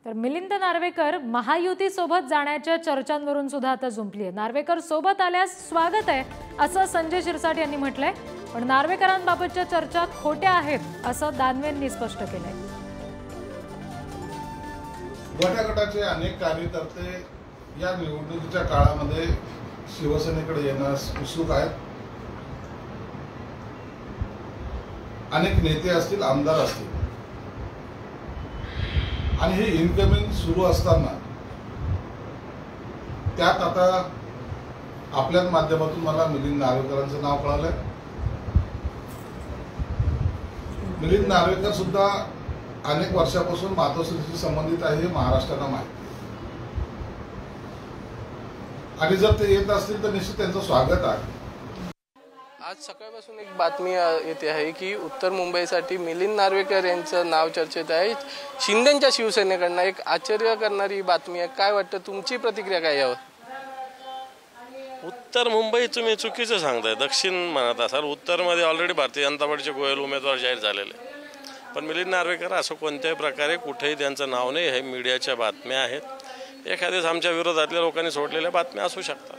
तर मिलिंद नार्वेकर महायुती सोबत जाण्याच्या चर्चांवरून सुद्धा आता जुंपली आहे। नार्वेकर सोबत आल्यास स्वागत आहे असं संजय शिरसाट यांनी म्हटलंय, पण नार्वेकरांबाबतच्या चर्चा खोट्या आहेत असं दानवेंनी स्पष्ट केलंय। गटाचे अनेक कार्यकर्ते या निवडणुकीच्या काळामध्ये शिवसेनेकडे येण्यास उत्सुक आहेत। अनेक नेते असतील, आमदार असतील, आणि हे इनकमिंग सुरू असताना त्यात आता आपल्याच माध्यमातून मला मिलिंद नार्वेकरांचं नाव कळालंय। मिलिंद नार्वेकर सुद्धा अनेक वर्षापासून मातोश्रीशी संबंधित आहे हे महाराष्ट्राला माहिती, आणि जर ते येत असतील तर निश्चित त्यांचं स्वागत आहे। आज सकाळपासून एक बातमी येते आहे की उत्तर मुंबईसाठी मिलिंद नार्वेकर यांचं नाव चर्चेत आहे। शिंदेच्या शिवसेनेकडनं एक आश्चर्य करणारी बातमी आहे। काय वाटतं, तुमची प्रतिक्रिया काय यावर? उत्तर मुंबई तुम्ही चुकीचं सांगताय, दक्षिण म्हणत असाल। उत्तरमध्ये ऑलरेडी भारतीय जनता पार्टीचे गोयल उमेदवार जाहीर झालेले, पण मिलिंद नार्वेकर असं कोणत्याही प्रकारे कुठेही त्यांचं नाव नाही। हे मीडियाच्या बातम्या आहेत, एखाद्याच आमच्या विरोधातल्या लोकांनी सोडलेल्या बातम्या असू शकतात।